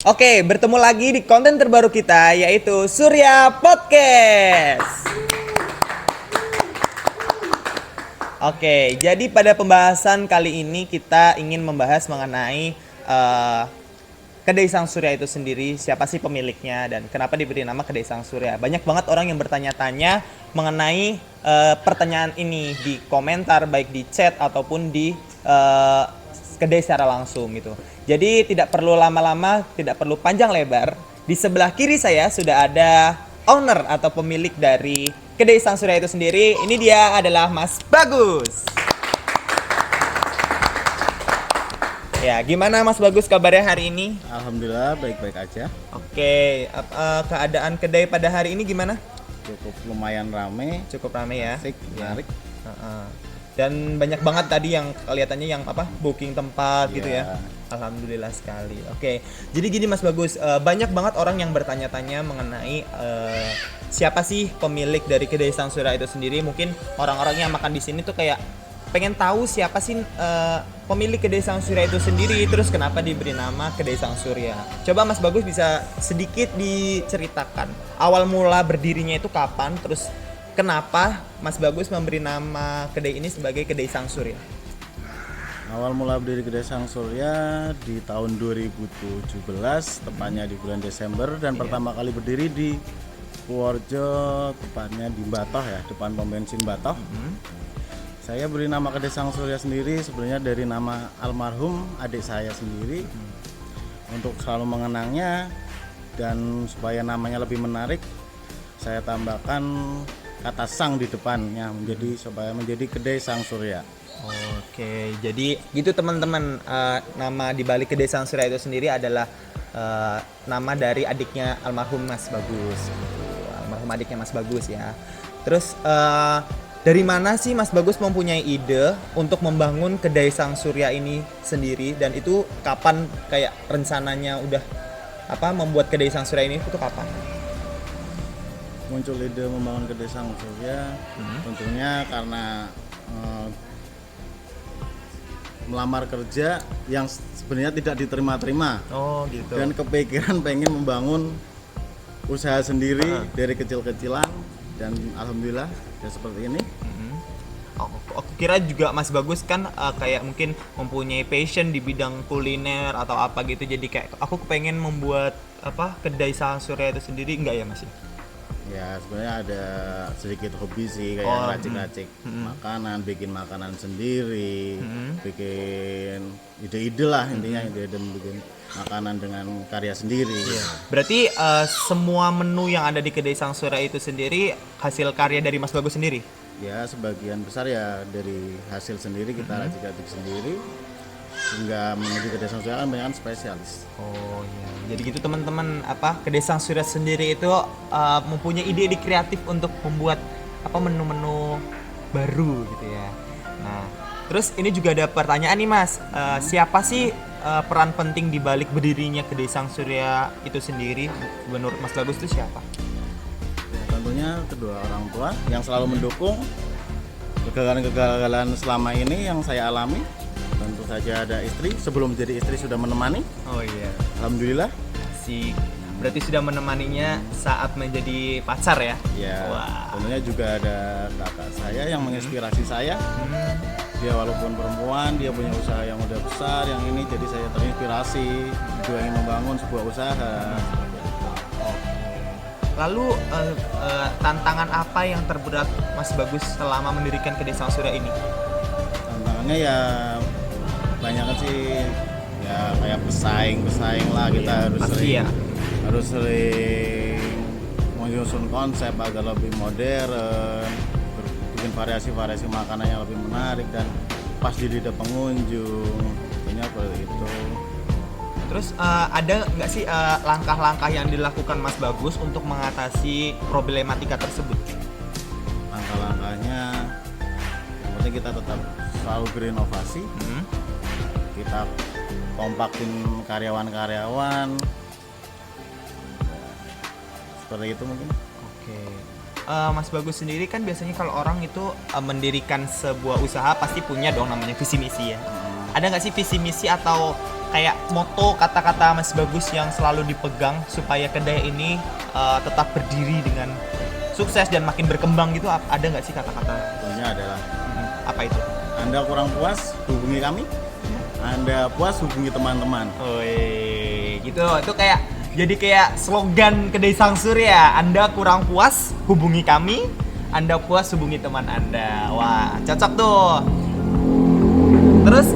Oke, bertemu lagi di konten terbaru kita yaitu Surya Podcast. Oke, jadi pada pembahasan kali ini kita ingin membahas mengenai Kedai Sang Surya itu sendiri, siapa sih pemiliknya dan kenapa diberi nama Kedai Sang Surya. Banyak banget orang yang bertanya-tanya mengenai pertanyaan ini di komentar, baik di chat ataupun di kedai secara langsung gitu. Jadi tidak perlu lama-lama, tidak perlu panjang lebar. Di sebelah kiri saya sudah ada owner atau pemilik dari Kedai Sang Surya itu sendiri. Ini dia adalah Mas Bagus. Ya, gimana Mas Bagus kabarnya hari ini? Alhamdulillah baik-baik aja. Oke, keadaan kedai pada hari ini gimana? Cukup lumayan rame, Cukup ramai ya. asik, menarik. Dan banyak banget tadi yang kelihatannya yang booking tempat gitu ya. Iya. Alhamdulillah sekali. Oke, jadi gini Mas Bagus, banyak banget orang yang bertanya-tanya mengenai siapa sih pemilik dari Kedai Sang Surya itu sendiri. Mungkin orang-orang yang makan di sini tuh kayak pengen tahu siapa sih pemilik Kedai Sang Surya itu sendiri, terus kenapa diberi nama Kedai Sang Surya. Coba Mas Bagus bisa sedikit diceritakan awal mula berdirinya itu kapan, terus kenapa Mas Bagus memberi nama kedai ini sebagai Kedai Sang Surya. Awal mula berdiri Kedai Sang Surya di tahun 2017, tepatnya di bulan Desember, dan pertama kali berdiri di Purworejo, tepatnya di Batoh ya, depan pom bensin Batoh. Saya beri nama Kedai Sang Surya sendiri sebenarnya dari nama almarhum adik saya sendiri. Untuk selalu mengenangnya dan supaya namanya lebih menarik, saya tambahkan kata sang di depannya supaya menjadi Kedai Sang Surya. Oke, jadi gitu teman-teman, nama di balik Kedai Sang Surya itu sendiri adalah nama dari adiknya almarhum Mas Bagus. Almarhum adiknya Mas Bagus ya. Terus dari mana sih Mas Bagus mempunyai ide untuk membangun Kedai Sang Surya ini sendiri, dan itu kapan kayak rencananya udah membuat Kedai Sang Surya ini itu kapan? Muncul ide membangun Kedai Sang Surya tentunya karena melamar kerja yang sebenarnya tidak diterima-terima. Oh gitu. Dan kepikiran pengen membangun usaha sendiri dari kecil-kecilan, dan alhamdulillah ya seperti ini. Aku kira juga Mas Bagus kan kayak mungkin mempunyai passion di bidang kuliner atau apa gitu, jadi kayak aku pengen membuat Kedai Sang Surya itu sendiri, enggak ya Mas? Ya sebenarnya ada sedikit hobi sih, kayak racik-racik makanan, bikin makanan sendiri, bikin ide-ide lah intinya, ide-ide bikin makanan dengan karya sendiri. Berarti semua menu yang ada di Kedai Sang Surya itu sendiri hasil karya dari Mas Bagus sendiri? Ya sebagian besar ya dari hasil sendiri, kita racik-racik sendiri, hingga menuju Kedai Sang Surya kan banyak spesialis. Oh iya. Jadi gitu teman-teman, Kedai Sang Surya sendiri itu mempunyai ide kreatif untuk membuat menu-menu baru gitu ya. Nah, terus ini juga ada pertanyaan nih Mas, siapa sih peran penting di balik berdirinya Kedai Sang Surya itu sendiri? Menurut Mas Bagus itu siapa? Ya, tentunya kedua orang tua yang selalu mendukung kegagalan-kegagalan selama ini yang saya alami. Tentu saja ada istri, sebelum jadi istri sudah menemani. Oh iya. Alhamdulillah. Berarti sudah menemaninya saat menjadi pacar ya? Ya. Wah. Tentunya juga ada kakak saya yang menginspirasi saya. Dia walaupun perempuan, dia punya usaha yang udah besar, yang ini jadi saya terinspirasi juga ingin membangun sebuah usaha. Lalu tantangan apa yang terberat Mas Bagus selama mendirikan Kedai Sang Surya ini? Tantangannya ya banyak sih, ya kayak pesaing lah, kita harus sering menyusun konsep agar lebih modern, bikin variasi makanan yang lebih menarik dan pas di lidah pengunjung, intinya seperti itu. Terus ada nggak sih langkah-langkah yang dilakukan Mas Bagus untuk mengatasi problematika tersebut? Langkah-langkahnya, yang penting kita tetap selalu berinovasi, kita kompakin karyawan-karyawan, seperti itu mungkin. Oke. Mas Bagus sendiri kan biasanya kalau orang itu mendirikan sebuah usaha pasti punya dong namanya visi misi ya. ada nggak sih visi misi atau kayak moto kata-kata Mas Bagus yang selalu dipegang supaya kedai ini tetap berdiri dengan sukses dan makin berkembang gitu? Ada nggak sih kata-kata? Contohnya adalah Apa itu? Anda kurang puas, hubungi kami. Anda puas, hubungi teman-teman. Woi, gitu. Itu kayak jadi kayak slogan kedai Sang Surya. Anda kurang puas, hubungi kami. Anda puas, hubungi teman Anda. Wah, cocok tuh. Terus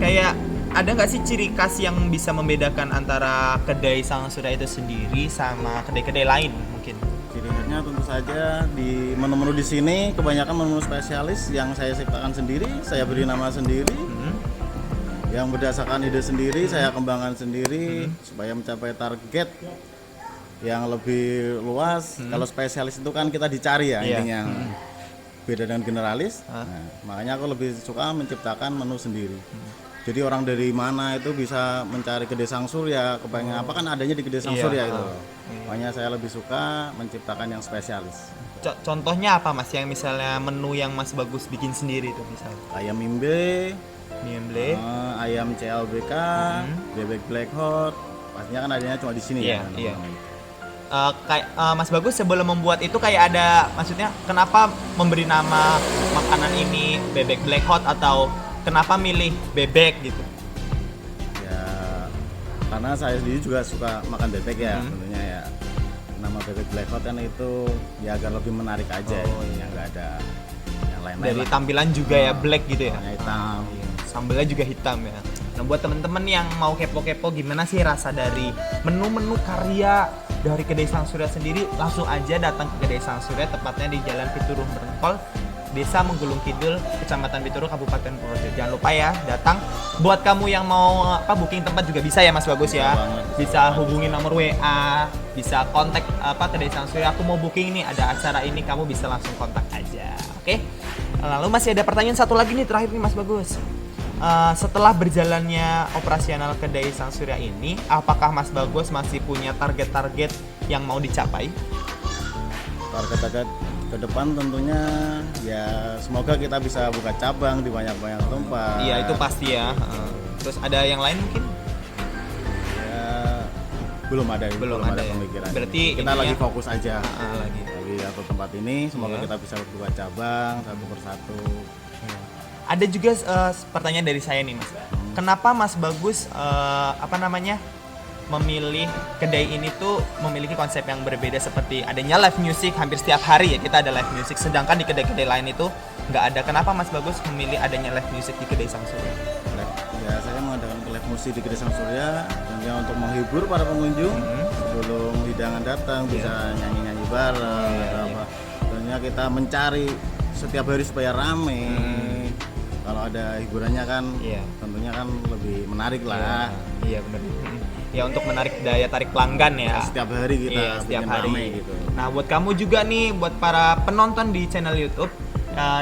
kayak ada nggak sih ciri khas yang bisa membedakan antara kedai Sang Surya itu sendiri sama kedai-kedai lain mungkin? Ciri khasnya tentu saja di menu-menu di sini kebanyakan menu spesialis yang saya ciptakan sendiri, saya beri nama sendiri. Yang berdasarkan ide sendiri, saya kembangkan sendiri supaya mencapai target yang lebih luas. Kalau spesialis itu kan kita dicari ya, Iya. intinya beda dengan generalis. Nah, makanya aku lebih suka menciptakan menu sendiri. Jadi orang dari mana itu bisa mencari kedai Sang Surya, kepengen apa kan adanya di kedai Sang Iya. Surya itu. Makanya saya lebih suka menciptakan yang spesialis. Contohnya apa Mas yang misalnya menu yang Mas Bagus bikin sendiri tuh misalnya? Ayam imbe, Mie ayam CLBK, bebek black hot. Pastinya kan adanya cuma di sini Iya, ya. iya. Kayak Mas Bagus sebelum membuat itu kayak ada maksudnya kenapa memberi nama makanan ini bebek black hot atau kenapa milih bebek gitu? Ya karena saya sendiri juga suka makan bebek ya, tentunya ya. Nama bebek black hot kan itu ya agar lebih menarik aja, ya nggak ada yang lain-lain. Dari lah. tampilan juga ya black gitu ya. Warna hitam. Sambelnya juga hitam ya. Nah buat temen-temen yang mau kepo-kepo gimana sih rasa dari menu-menu karya dari kedai Sang Surya sendiri, langsung aja datang ke kedai Sang Surya, tepatnya di Jalan Pituruh Berengkol, Desa Menggulung Kidul, Kecamatan Pituruh, Kabupaten Purworejo. Jangan lupa ya datang. Buat kamu yang mau booking tempat juga bisa ya Mas Bagus ya. Bisa hubungi nomor WA, bisa kontak kedai Sang Surya. Aku mau booking nih, ada acara ini, kamu bisa langsung kontak aja. Oke? Lalu masih ada pertanyaan satu lagi nih terakhir nih Mas Bagus. Setelah berjalannya operasional kedai Sang Surya ini, apakah Mas Bagus masih punya target-target yang mau dicapai? Target-target ke depan tentunya ya semoga kita bisa buka cabang di banyak-banyak tempat. Iya itu pasti ya. Terus ada yang lain mungkin? Ya belum ada ya. pemikiran. Berarti kita ininya- lagi fokus aja. Lagi. Lagi satu tempat ini semoga Iya. kita bisa buka cabang satu persatu. Ada juga pertanyaan dari saya nih Mas. Kenapa Mas Bagus memilih kedai ini tuh memiliki konsep yang berbeda seperti adanya live music hampir setiap hari ya kita ada live music, sedangkan di kedai-kedai lain itu nggak ada. Kenapa Mas Bagus memilih adanya live music di kedai Sang Surya? Ya saya mengadakan live musik di kedai Sang Surya tentunya untuk menghibur para pengunjung sebelum hidangan datang bisa nyanyi-nyanyi bareng atau apa. Tentunya kita mencari setiap hari supaya rame. Kalau ada hiburannya kan tentunya kan lebih menarik lah. Iya benar. Ya untuk menarik daya tarik pelanggan ya. Setiap hari kita Setiap bikin hari. rame gitu. Nah buat kamu juga nih, buat para penonton di channel YouTube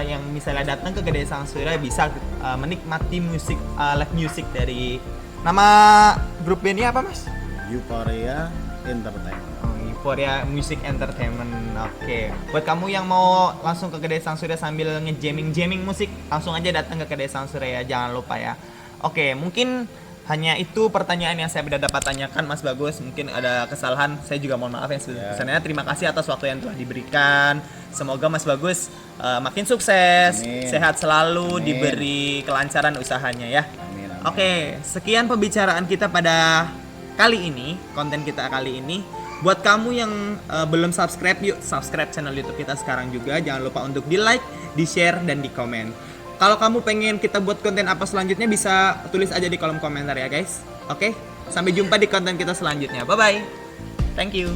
yang misalnya datang ke kedai Sang Surya bisa menikmati musik live music dari nama grup bandnya apa Mas? Euphoria Entertainment. Euphoria Music Entertainment. Oke. Buat kamu yang mau langsung ke kedai Sang Surya sambil nge-jamming musik, langsung aja datang ke kedai Sang Surya ya, jangan lupa ya. Oke, mungkin hanya itu pertanyaan yang saya dapat tanyakan Mas Bagus. Mungkin ada kesalahan, saya juga mohon maaf yang sebesar-besarnya. Terima kasih atas waktu yang telah diberikan. Semoga Mas Bagus makin sukses, Amin. sehat selalu, Amin. diberi kelancaran usahanya ya. Amin, amin. Oke, sekian pembicaraan kita pada kali ini, konten kita kali ini. Buat kamu yang belum subscribe, yuk subscribe channel YouTube kita sekarang juga. Jangan lupa untuk di like, di share, dan di komen. Kalau kamu pengen kita buat konten apa selanjutnya bisa tulis aja di kolom komentar ya guys. Oke, sampai jumpa di konten kita selanjutnya. Bye bye. Thank you.